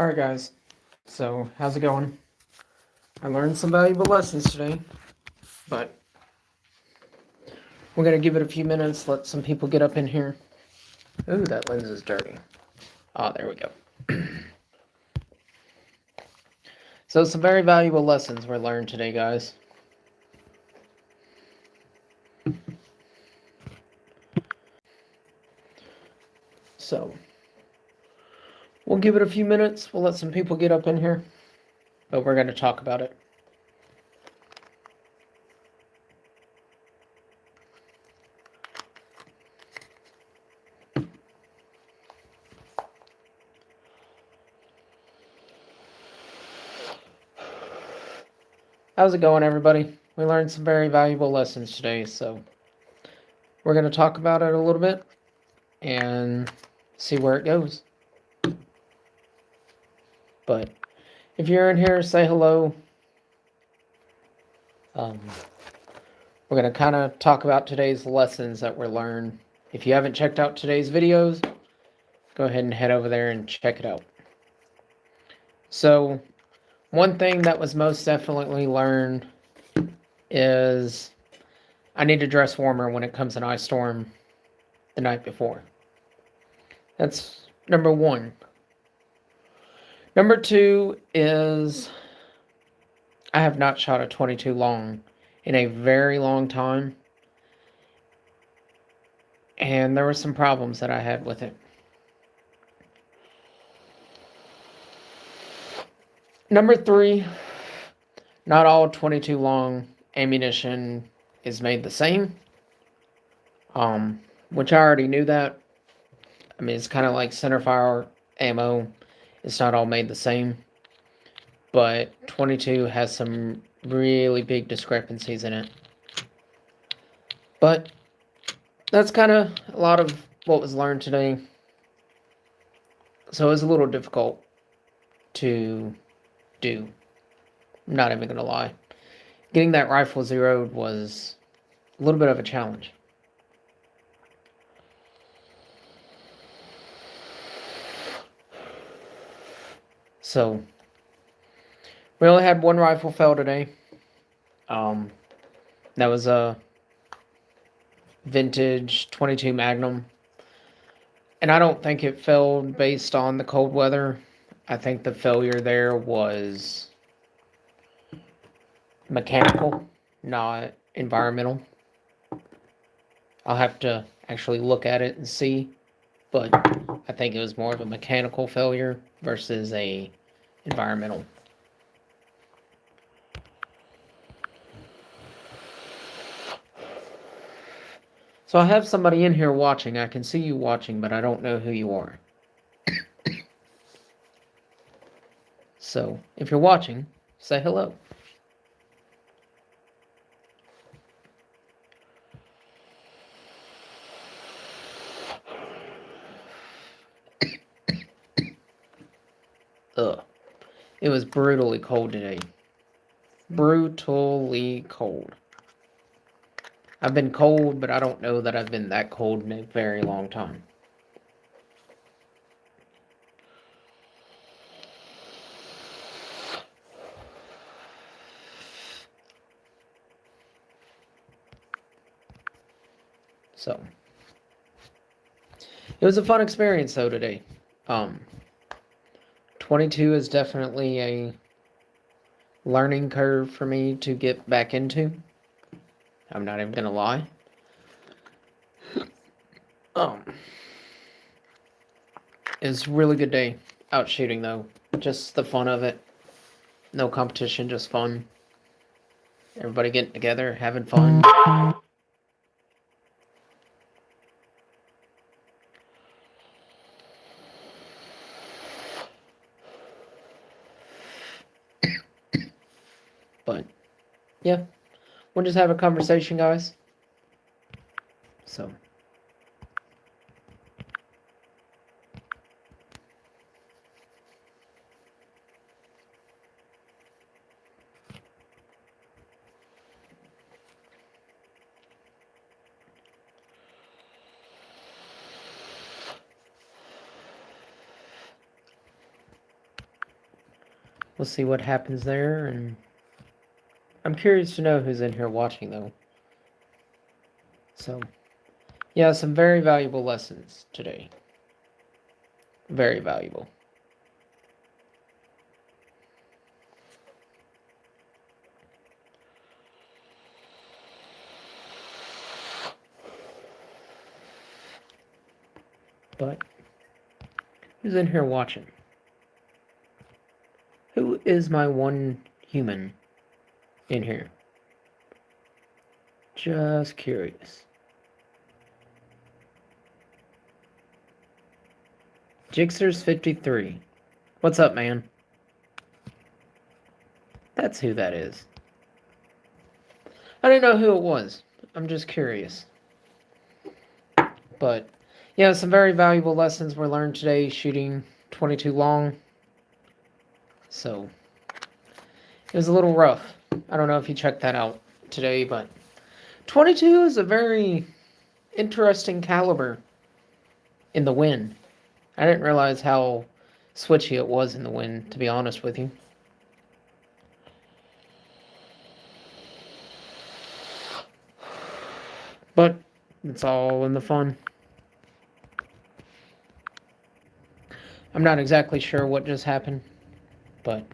Alright guys, so how's it going? I learned some valuable lessons today, but we're going to give it a few minutes, let some people get up in here. Ooh, that lens is dirty. Oh, there we go. So some very valuable lessons were learned today, guys. So, we'll give it a few minutes, we'll let some people get up in here, but we're going to talk about it. How's it going, everybody? We learned some very valuable lessons today, so we're going to talk about it a little bit and see where it goes. But if you're in here, say hello. We're going to kind of talk about today's lessons that were learned. If you haven't checked out today's videos, go ahead and head over there and check it out. So, one thing that was most definitely learned is I need to dress warmer when it comes an ice storm the night before. That's number one. Number two is I have not shot a .22 long in a very long time, and there were some problems that I had with it. Number three, not all .22 long ammunition is made the same, which I already knew that. I mean, it's kind of like centerfire ammo. It's not all made the same, but .22 has some really big discrepancies in it. But that's kind of a lot of what was learned today. So it was a little difficult to do. I'm not even going to lie. Getting that rifle zeroed was a little bit of a challenge. So, we only had one rifle fail today. That was a vintage .22 Magnum. And I don't think it failed based on the cold weather. I think the failure there was mechanical, not environmental. I'll have to actually look at it and see. But I think it was more of a mechanical failure versus a environmental. So I have somebody in here watching. I can see you watching, but I don't know who you are. So, if you're watching, say hello. Ugh. It was brutally cold today. Brutally cold. I've been cold, but I don't know that I've been that cold in a very long time. So, it was a fun experience though today. 22 is definitely a learning curve for me to get back into. I'm not even gonna lie. It was a really good day out shooting though. Just the fun of it. No competition, just fun. Everybody getting together, having fun. But, yeah. We'll just have a conversation, guys. So. we'll see what happens there, and I'm curious to know who's in here watching, though. So, yeah, some very valuable lessons today. Very valuable. But who's in here watching? Who is my one human in here? Just curious. Jixer's 53. What's up, man? That's who that is. I didn't know who it was. I'm just curious. But, yeah, some very valuable lessons were learned today shooting 22 long. So, it was a little rough. I don't know if you checked that out today, but 22 is a very interesting caliber in the wind. I didn't realize how switchy it was in the wind, to be honest with you. But it's all in the fun. I'm not exactly sure what just happened, but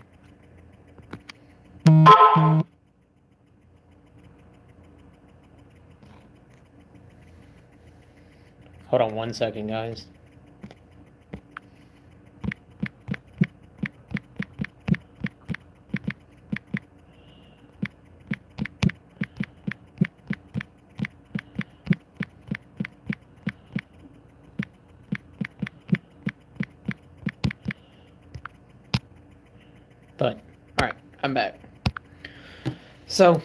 hold on one second, guys. But, alright, I'm back. So,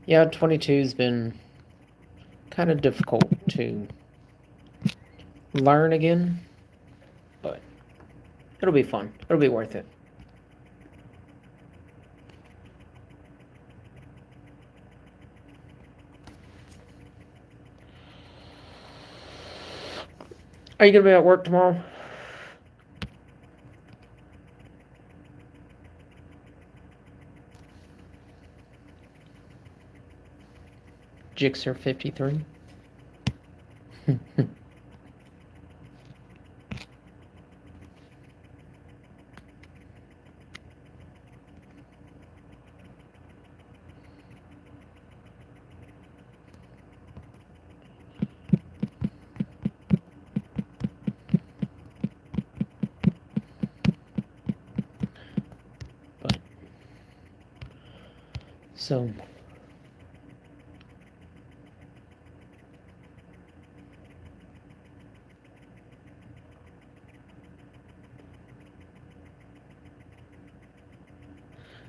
yeah, 22's been kind of difficult to learn again, but it'll be fun. It'll be worth it. Are you going to be at work tomorrow? Jixer 53. But so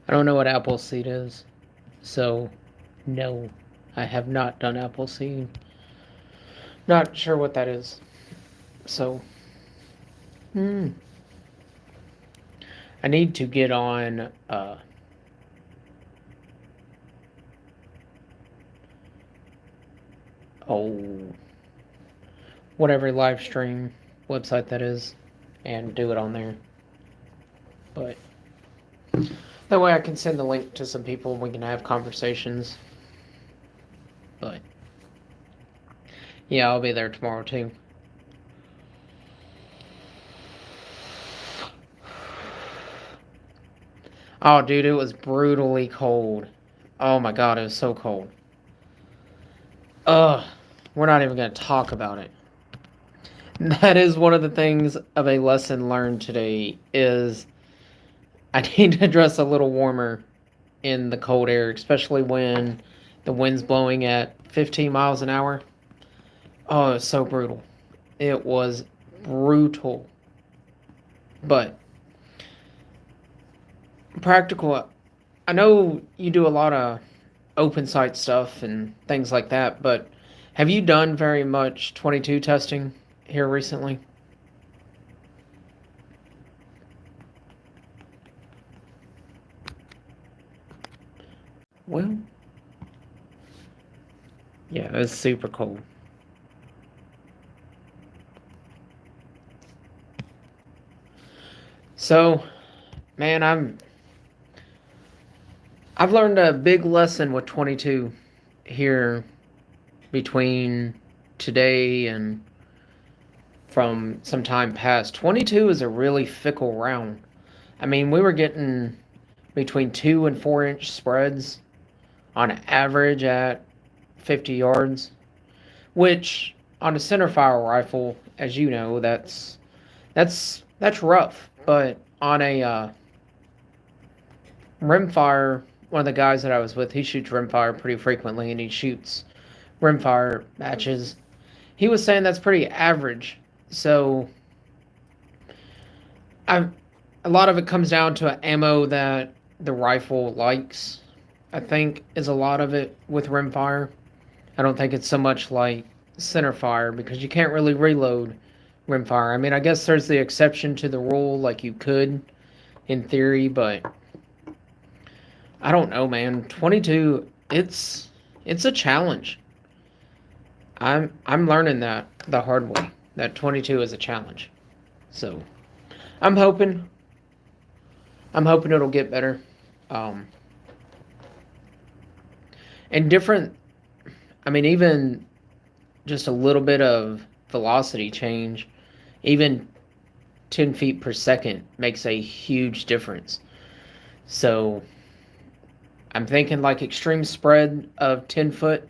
I don't know what Appleseed is, so no, I have not done Appleseed. Not sure what that is. So, I need to get on whatever live stream website that is, and do it on there. But that way I can send the link to some people and we can have conversations. But yeah, I'll be there tomorrow too. Oh, dude, it was brutally cold. Oh my god, it was so cold. Ugh, we're not even going to talk about it. That is one of the things of a lesson learned today is I need to dress a little warmer in the cold air, especially when the wind's blowing at 15 miles an hour. Oh, it's so brutal. It was brutal. But practical, I know you do a lot of open site stuff and things like that, but have you done very much 22 testing here recently? Well, yeah, it was super cold. So, man, I've learned a big lesson with 22 here between today and from some time past. 22 is a really fickle round. I mean, we were getting between 2 and 4 inch spreads on average at 50 yards, which on a centerfire rifle, as you know, that's rough. But on a rimfire, one of the guys that I was with, he shoots rimfire pretty frequently, and he shoots rimfire matches. He was saying that's pretty average. So a lot of it comes down to ammo that the rifle likes. I think is a lot of it with rimfire. I don't think it's so much like centerfire because you can't really reload rimfire. I mean, I guess there's the exception to the rule, like you could in theory, but I don't know, man. 22, it's a challenge. I'm learning that the hard way. That 22 is a challenge. So, I'm hoping it'll get better. And different, I mean, even just a little bit of velocity change, even 10 feet per second makes a huge difference. So I'm thinking like extreme spread of 10 foot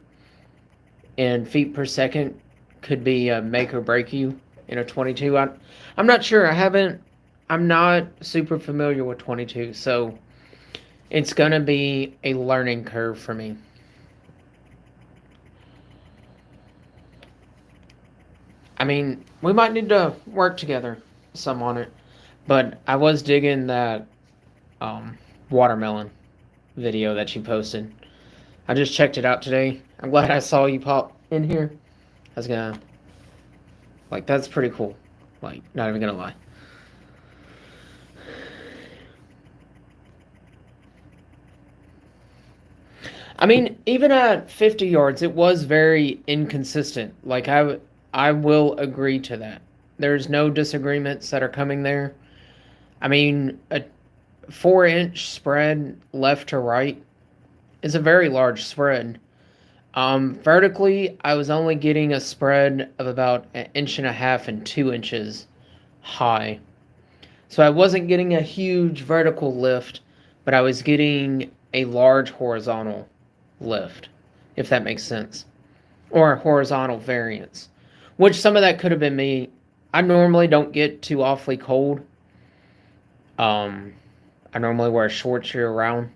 and feet per second could be a make or break you in a 22. I'm not sure. I'm not super familiar with 22, so it's going to be a learning curve for me. I mean, we might need to work together some on it, but I was digging that watermelon video that you posted. I just checked it out today. I'm glad I saw you pop in here. I was gonna, like, that's pretty cool. Like, not even gonna lie. I mean, even at 50 yards, it was very inconsistent. Like, I will agree to that. There's no disagreements that are coming there. I mean, a 4 inch spread left to right is a very large spread. Vertically, I was only getting a spread of about 1.5 inches and 2 inches high. So I wasn't getting a huge vertical lift, but I was getting a large horizontal lift, if that makes sense. Or a horizontal variance. Which some of that could have been me. I normally don't get too awfully cold. I normally wear shorts year round.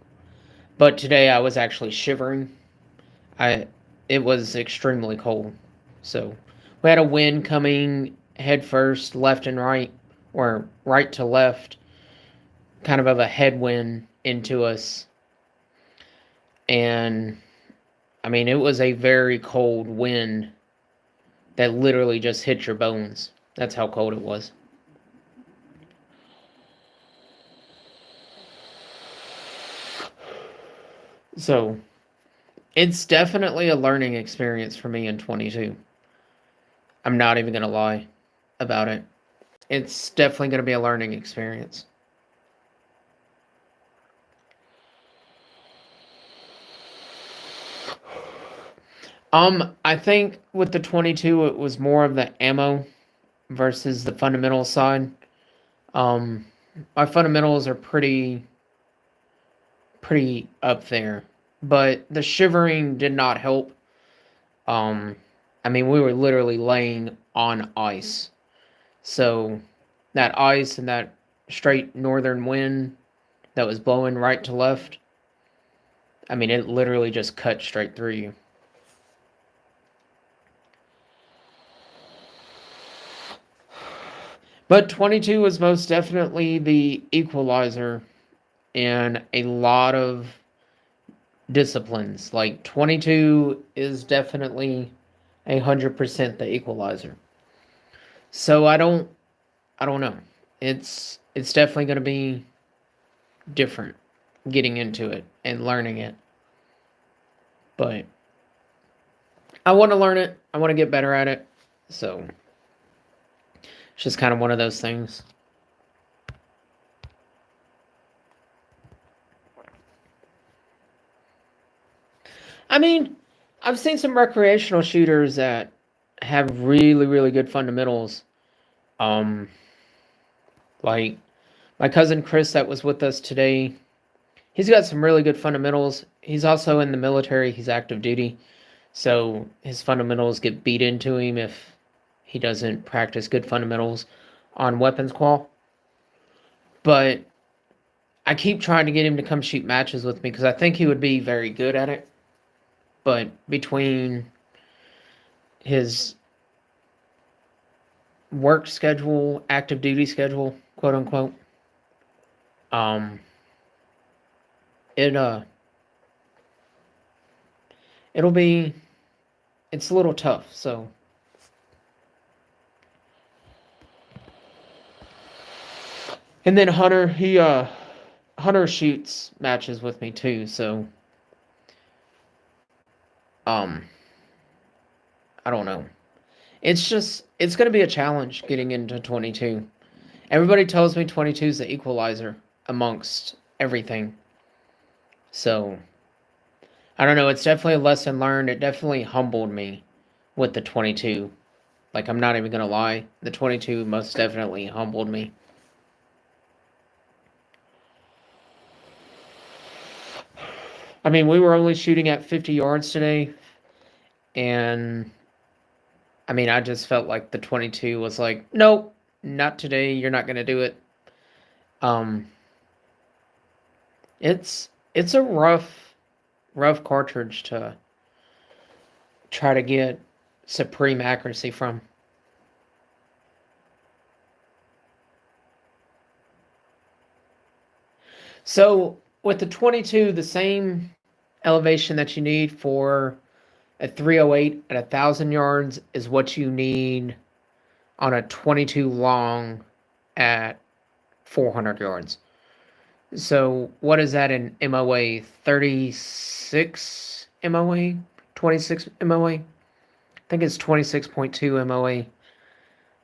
But today I was actually shivering. It was extremely cold. So we had a wind coming head first, left and right, or right to left, kind of a headwind into us. And I mean, it was a very cold wind that literally just hit your bones. That's how cold it was. So it's definitely a learning experience for me in 22. I'm not even going to lie about it. It's definitely going to be a learning experience. I think with the 22, it was more of the ammo versus the fundamental side. My fundamentals are pretty up there, but the shivering did not help. I mean, we were literally laying on ice, so that ice and that straight northern wind that was blowing right to left, I mean, it literally just cut straight through you. But 22 was most definitely the equalizer in a lot of disciplines. Like 22 is definitely 100% the equalizer. So I don't know. It's definitely going to be different getting into it and learning it. But I want to learn it. I want to get better at it. So it's just kind of one of those things. I mean, I've seen some recreational shooters that have really, really good fundamentals. Um, like my cousin Chris that was with us today, he's got some really good fundamentals. He's also in the military, he's active duty. So his fundamentals get beat into him if he doesn't practice good fundamentals on weapons qual. But I keep trying to get him to come shoot matches with me because I think he would be very good at it. But between his work schedule, active duty schedule, quote unquote, um, it it'll be, it's a little tough. So and then Hunter, Hunter shoots matches with me too. So I don't know. It's going to be a challenge getting into 22. Everybody tells me 22 is the equalizer amongst everything. So, I don't know. It's definitely a lesson learned. It definitely humbled me with the 22. Like, I'm not even going to lie. The 22 most definitely humbled me. I mean, we were only shooting at 50 yards today. And I mean, I just felt like the 22 was like, nope, not today. You're not going to do it. It's a rough cartridge to try to get supreme accuracy from. So with the 22, the same elevation that you need for a 308 at 1,000 yards is what you need on a 22 long at 400 yards. So what is that in MOA? 36 MOA? 26 MOA? I think it's 26.2 MOA.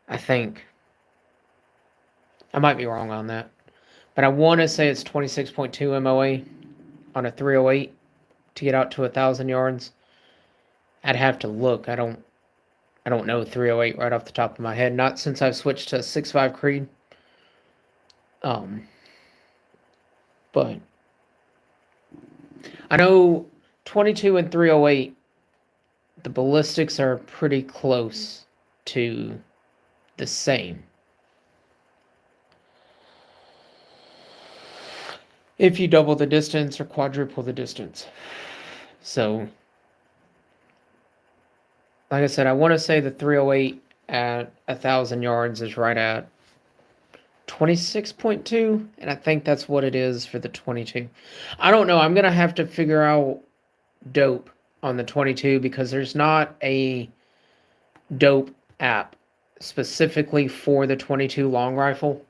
I think. I might be wrong on that. But I want to say it's 26.2 MOA on a 308 to get out to 1,000 yards. I'd have to look. I don't know 308 right off the top of my head. Not since I've switched to 6.5 Creed. But I know 22 and 308, the ballistics are pretty close to the same. If you double the distance or quadruple the distance. So, like I said, I want to say the 308 at 1,000 yards is right at 26.2, and I think that's what it is for the 22. I don't know. I'm going to have to figure out dope on the 22 because there's not a dope app specifically for the 22 long rifle.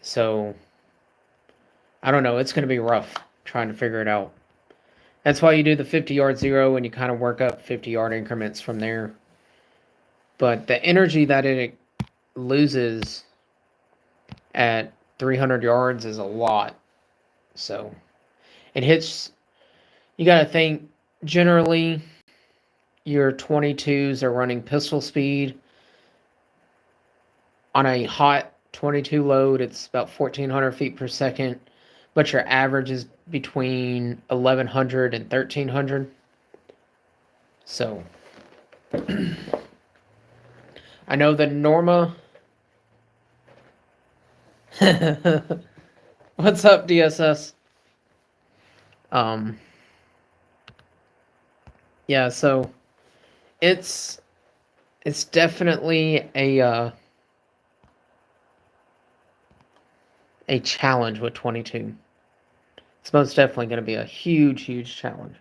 So, I don't know. It's going to be rough trying to figure it out. That's why you do the 50-yard zero and you kind of work up 50-yard increments from there. But the energy that it loses at 300 yards is a lot. So it hits, you got to think, generally your 22s are running pistol speed. On a hot 22 load, it's about 1,400 feet per second. But your average is between 1,100 and 1,300. So I know the Norma. What's up, DSS? Yeah, so it's definitely a challenge with 22. It's most definitely going to be a huge challenge.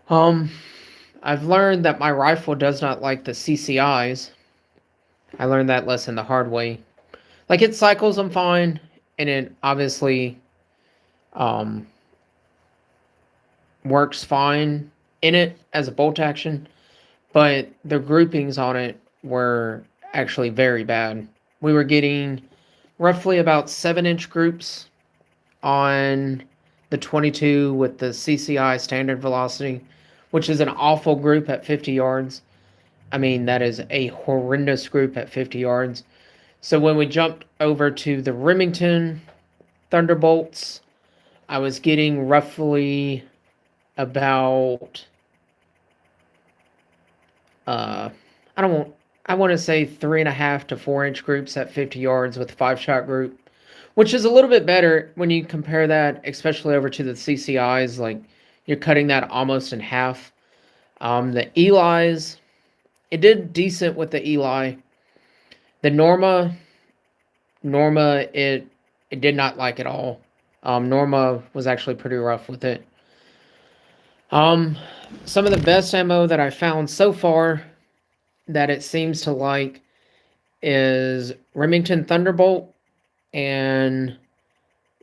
I've learned that my rifle does not like the CCIs. I learned that lesson the hard way. Like, it cycles them fine, and it obviously works fine in it as a bolt action, but the groupings on it were actually very bad. We were getting roughly about 7-inch groups on the 22 with the CCI standard velocity, which is an awful group at 50 yards. I mean, that is a horrendous group at 50 yards. So when we jumped over to the Remington Thunderbolts, I was getting roughly about I want to say 3.5 to 4 inch groups at 50 yards with a 5-shot group, which is a little bit better when you compare that, especially over to the CCIs. Like, you're cutting that almost in half. The Eli's, it did decent with the Eli. The Norma, it did not like at all. Norma was actually pretty rough with it. Some of the best ammo that I found so far that it seems to like is Remington Thunderbolt and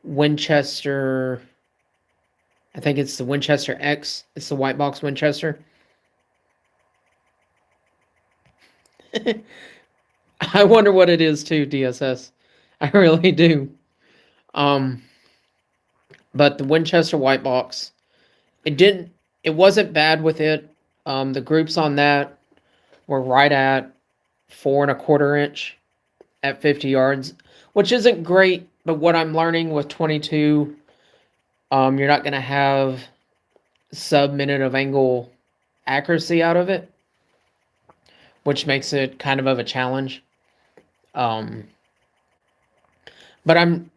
Winchester. I think it's the Winchester X. It's the white box Winchester. I wonder what it is too, DSS. I really do. But the Winchester white box, it wasn't bad with it. The groups on that were right at 4.25 inch at 50 yards, which isn't great, but what I'm learning with 22, you're not going to have sub-minute of angle accuracy out of it, which makes it kind of a challenge. But I'm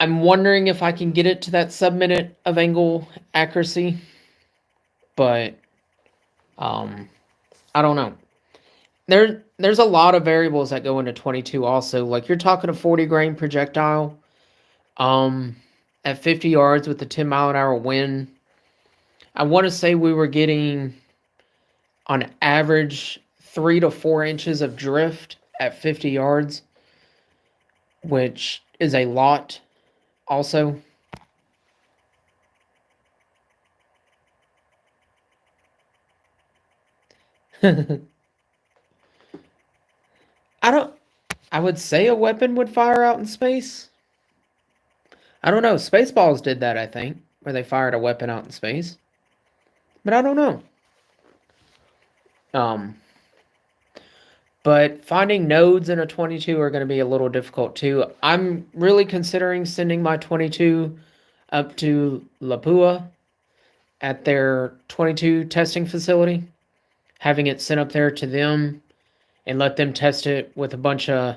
wondering if I can get it to that sub-minute of angle accuracy, but I don't know. There's a lot of variables that go into 22 also. Like, you're talking a 40 grain projectile at 50 yards with the 10-mile-an-hour wind. I want to say we were getting on average 3 to 4 inches of drift at 50 yards, which is a lot also. I would say a weapon would fire out in space. I don't know. Spaceballs did that, I think, where they fired a weapon out in space. But I don't know. But finding nodes in a 22 are going to be a little difficult too. I'm really considering sending my 22 up to Lapua at their 22 testing facility, having it sent up there to them and let them test it with a bunch of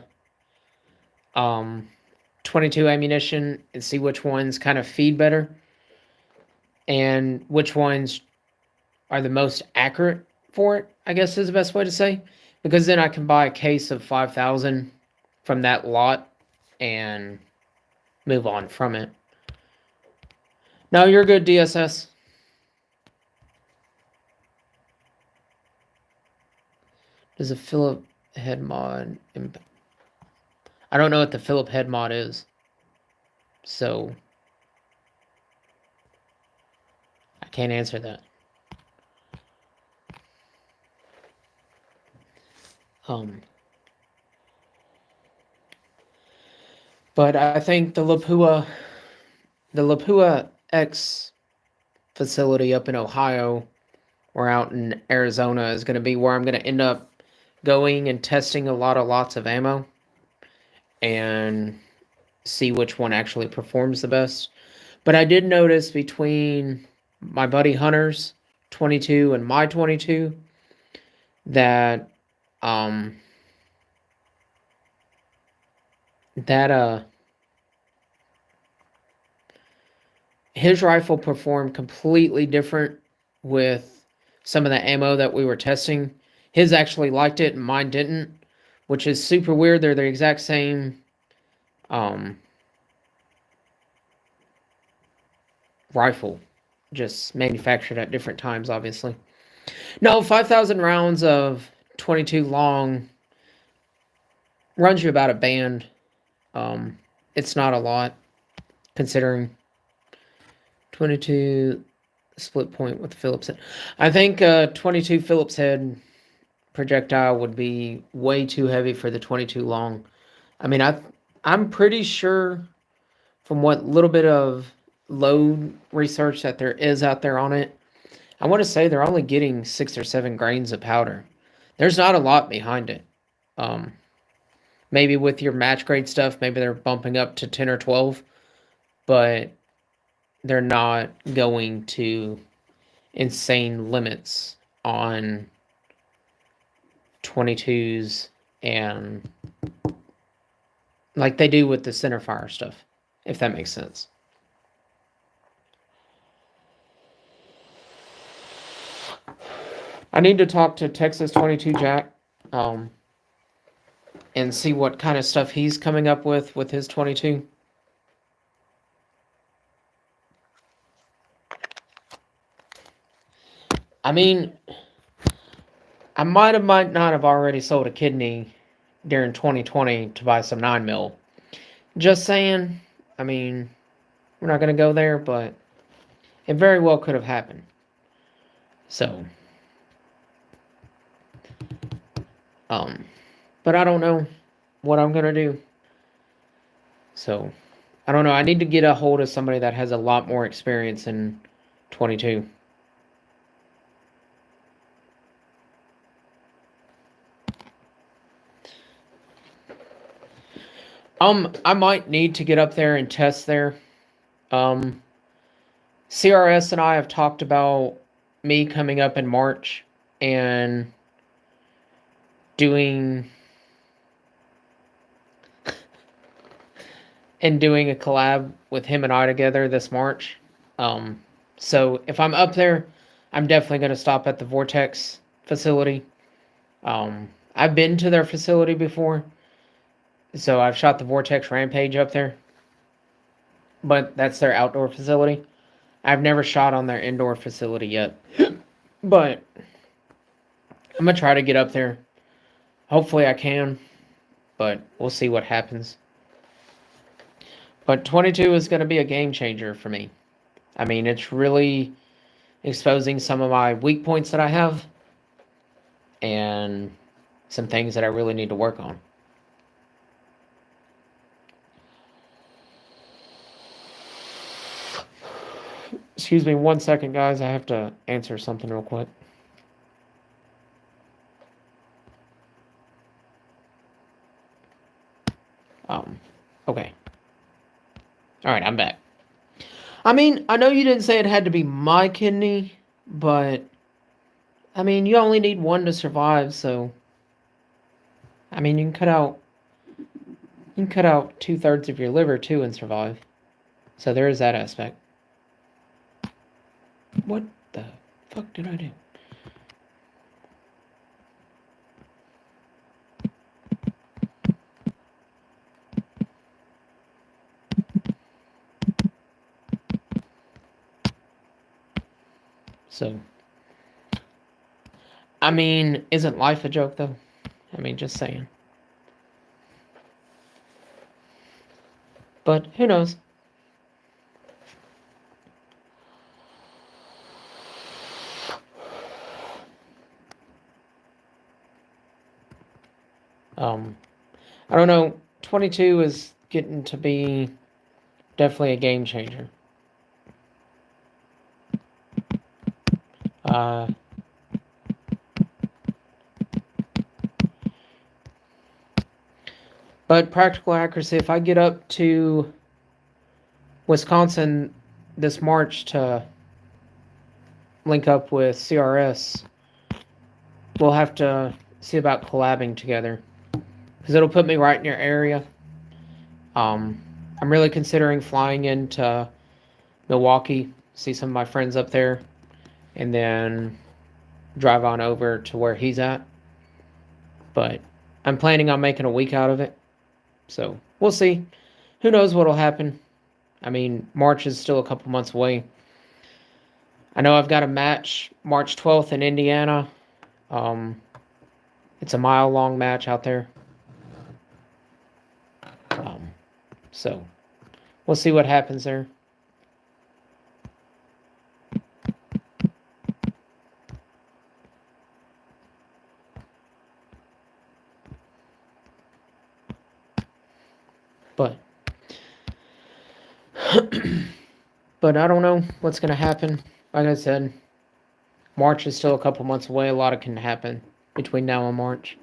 22 ammunition and see which ones kind of feed better and which ones are the most accurate for it, I guess is the best way to say. Because then I can buy a case of 5,000 from that lot and move on from it. No, you're good, DSS. Does a Phillip head mod... I don't know what the Phillip head mod is. So I can't answer that. But I think the Lapua X facility up in Ohio or out in Arizona is going to be where I'm going to end up going and testing a lot of lots of ammo and see which one actually performs the best. But I did notice between my buddy Hunter's 22 and my 22 that his rifle performed completely different with some of the ammo that we were testing. His actually liked it and mine didn't, which is super weird. They're the exact same rifle, just manufactured at different times, obviously. No, 5,000 rounds of 22 long runs you about a band. It's not a lot, considering 22 split point with the Phillips head. I think 22 Phillips head projectile would be way too heavy for the 22 long. I mean, I'm pretty sure from what little bit of load research that there is out there on it, I want to say they're only getting 6 or 7 grains of powder. There's not a lot behind it. Um, Maybe with your match grade stuff, maybe they're bumping up to 10 or 12, but they're not going to insane limits on 22s and like they do with the centerfire stuff, if that makes sense. I need to talk to Texas 22 Jack and see what kind of stuff he's coming up with his 22. I mean, I might not have already sold a kidney during 2020 to buy some 9mm. Just saying. I mean, we're not going to go there, but it very well could have happened. So, but I don't know what I'm going to do. So, I don't know. I need to get a hold of somebody that has a lot more experience in 22. I might need to get up there and test there. CRS and I have talked about me coming up in March and doing a collab with him and I together this March. So if I'm up there, I'm definitely going to stop at the Vortex facility. I've been to their facility before, so I've shot the Vortex Rampage up there, but that's their outdoor facility. I've never shot on their indoor facility yet, but I'm going to try to get up there. Hopefully I can, but we'll see what happens. But 22 is going to be a game changer for me. I mean, it's really exposing some of my weak points that I have and some things that I really need to work on. Excuse me 1 second, guys. I have to answer something real quick. Okay. Alright, I'm back. I mean, I know you didn't say it had to be my kidney, but I mean, you only need one to survive, so I mean, you can cut out 2/3 of your liver too and survive. So there is that aspect. What the fuck did I do? So, I mean, isn't life a joke though? I mean, just saying. But who knows? I don't know. 22 is getting to be definitely a game changer. But practical accuracy, if I get up to Wisconsin this March to link up with CRS, we'll have to see about collabing together. Because it'll put me right in your area. I'm really considering flying into Milwaukee, see some of my friends up there, and then drive on over to where he's at. But I'm planning on making a week out of it. So we'll see. Who knows what'll happen? I mean, March is still a couple months away. I know I've got a match March 12th in Indiana. It's a mile-long match out there. So we'll see what happens there. But But I don't know what's going to happen. Like I said, March is still a couple months away. A lot can happen between now and March.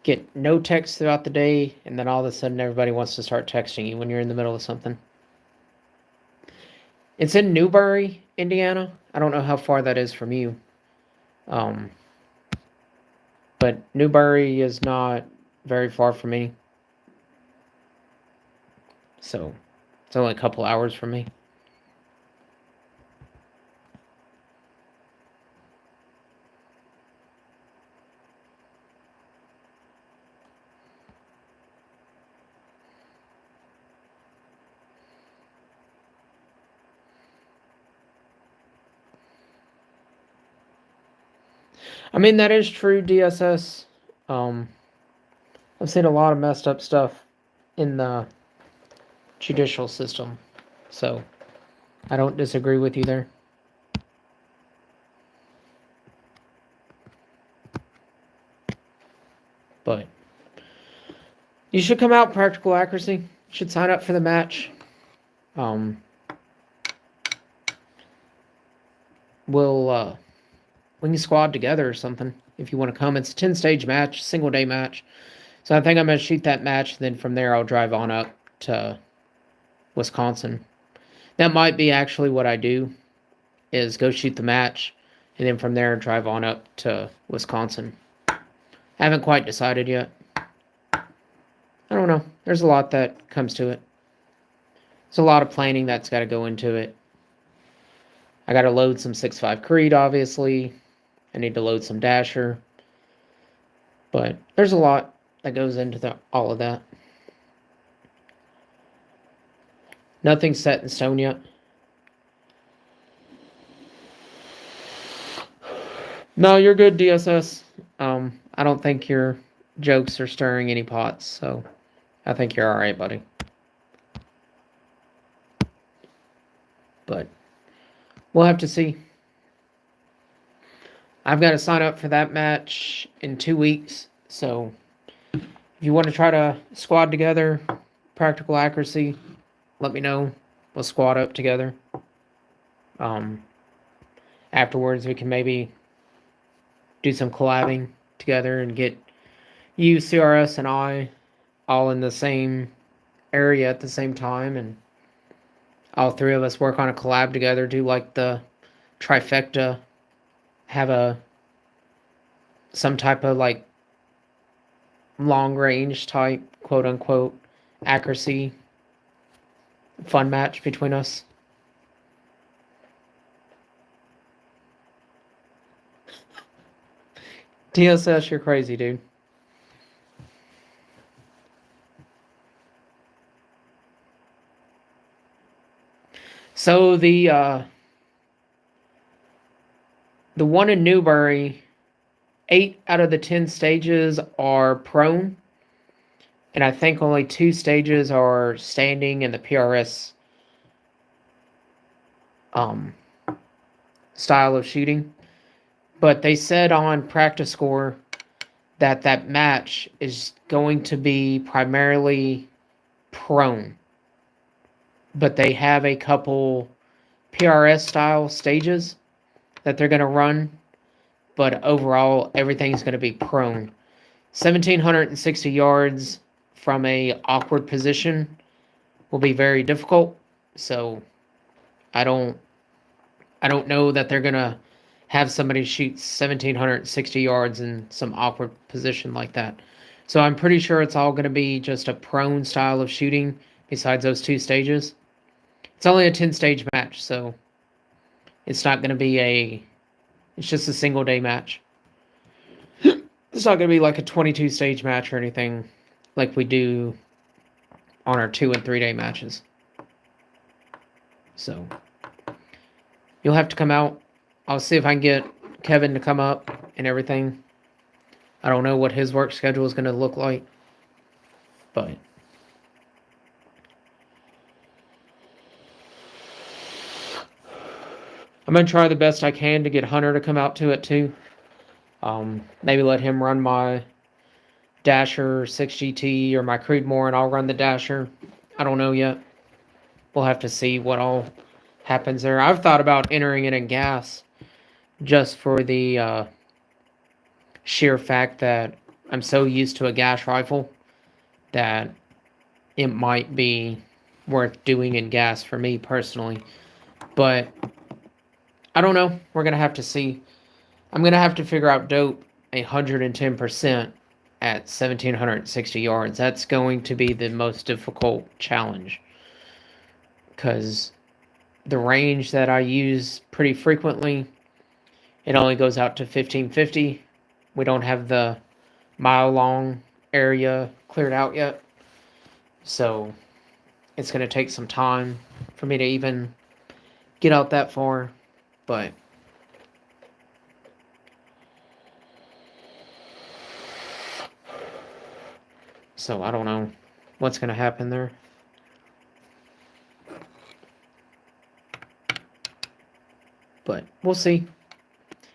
Get no text throughout the day, and then all of a sudden everybody wants to start texting you when you're in the middle of something. It's in Newberry, Indiana. I don't know how far that is from you. But Newberry is not very far from me. So it's only a couple hours from me. I mean, that is true, DSS. I've seen a lot of messed up stuff in the judicial system. So I don't disagree with you there. But you should come out practical accuracy. You should sign up for the match. We can squad together or something if you want to come. It's a 10-stage match, single day match. So I think I'm going to shoot that match. Then from there, I'll drive on up to Wisconsin. That might be actually what I do, is go shoot the match, and then from there, drive on up to Wisconsin. I haven't quite decided yet. I don't know. There's a lot that comes to it. There's a lot of planning that's got to go into it. I got to load some 6.5 Creed, obviously. I need to load some Dasher. But there's a lot that goes into all of that. Nothing's set in stone yet. No, you're good, DSS. I don't think your jokes are stirring any pots, so I think you're all right, buddy. But we'll have to see. I've got to sign up for that match in 2 weeks, so if you want to try to squad together, practical accuracy, let me know. We'll squad up together. Afterwards, we can maybe do some collabing together and get you, CRS, and I all in the same area at the same time, and all three of us work on a collab together, do like the trifecta, have some type of like long range type, quote unquote, accuracy fun match between us. TSS, you're crazy, dude. So the one in Newberry, 8 out of the 10 stages are prone, and I think only 2 stages are standing in the PRS style of shooting. But they said on Practice Score that match is going to be primarily prone. But they have a couple PRS style stages that they're going to run. But overall, everything's going to be prone. 1,760 yards from a awkward position will be very difficult. So I don't know that they're going to have somebody shoot 1,760 yards in some awkward position like that. So I'm pretty sure it's all going to be just a prone style of shooting besides those 2 stages. It's only a 10-stage match, so it's not going to be it's just a single day match. It's not going to be like a 22-stage match or anything like we do on our 2 and 3 day matches. So you'll have to come out. I'll see if I can get Kevin to come up and everything. I don't know what his work schedule is going to look like, but I'm going to try the best I can to get Hunter to come out to it too. Maybe let him run my Dasher 6GT or my Creedmoor, and I'll run the Dasher. I don't know yet. We'll have to see what all happens there. I've thought about entering it in gas just for the sheer fact that I'm so used to a gas rifle that it might be worth doing in gas for me personally. But I don't know. We're going to have to see. I'm going to have to figure out dope 110% at 1,760 yards. That's going to be the most difficult challenge, because the range that I use pretty frequently, it only goes out to 1,550. We don't have the mile-long area cleared out yet, so it's going to take some time for me to even get out that far, but so I don't know what's going to happen there. But we'll see.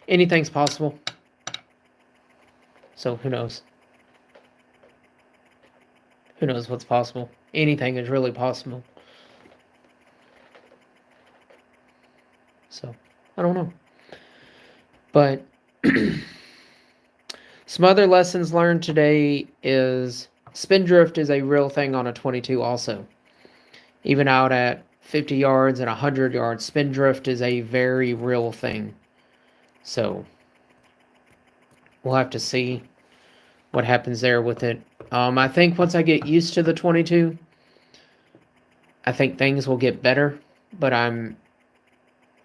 Anything's possible. So who knows? Who knows what's possible? Anything is really possible. So, I don't know. But some other lessons learned today is spin drift is a real thing on a 22 also. Even out at 50 yards and 100 yards, spin drift is a very real thing. So, we'll have to see what happens there with it. I think once I get used to the 22, I think things will get better. But I'm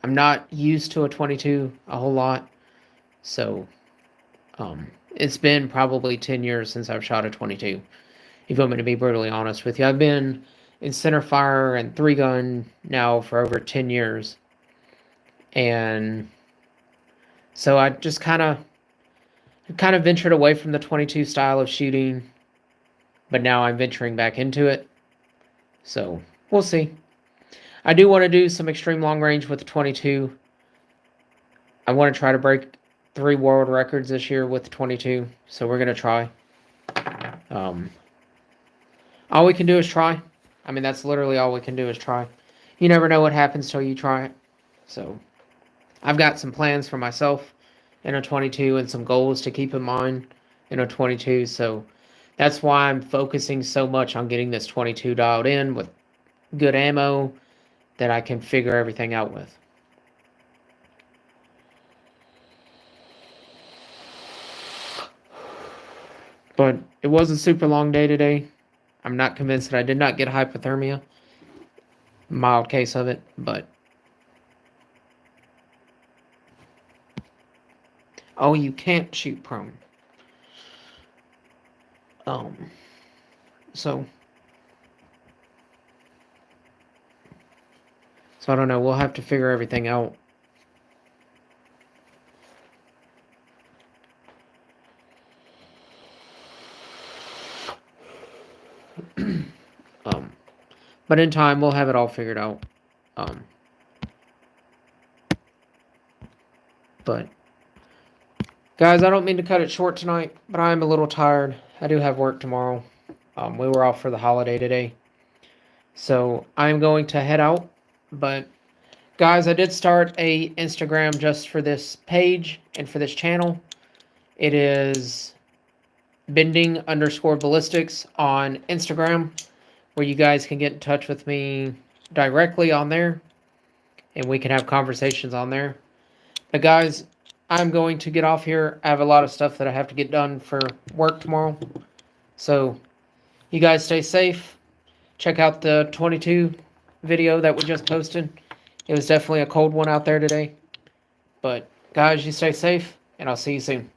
not used to a 22 a whole lot. So, it's been probably 10 years since I've shot a 22. If you want me to be brutally honest with you, I've been in center fire and 3-gun now for over 10 years. And so I just kind of ventured away from the 22 style of shooting, but now I'm venturing back into it. So we'll see. I do want to do some extreme long range with the 22. I want to try to break 3 world records this year with the 22, so we're going to try. All we can do is try. I mean, that's literally all we can do is try. You never know what happens till you try it. So I've got some plans for myself in a 22 and some goals to keep in mind in a 22. So that's why I'm focusing so much on getting this 22 dialed in with good ammo that I can figure everything out with. But it was a super long day today. I'm not convinced that I did not get hypothermia. Mild case of it, but... Oh, you can't shoot prone. So I don't know. We'll have to figure everything out. But in time, we'll have it all figured out. But guys, I don't mean to cut it short tonight, but I'm a little tired. I do have work tomorrow. We were off for the holiday today. So I'm going to head out. But guys, I did start a Instagram just for this page and for this channel. It is bending_ballistics on Instagram, where you guys can get in touch with me directly on there, and we can have conversations on there. But guys, I'm going to get off here. I have a lot of stuff that I have to get done for work tomorrow. So you guys stay safe. Check out the 22 video that we just posted. It was definitely a cold one out there today. But guys, you stay safe, and I'll see you soon.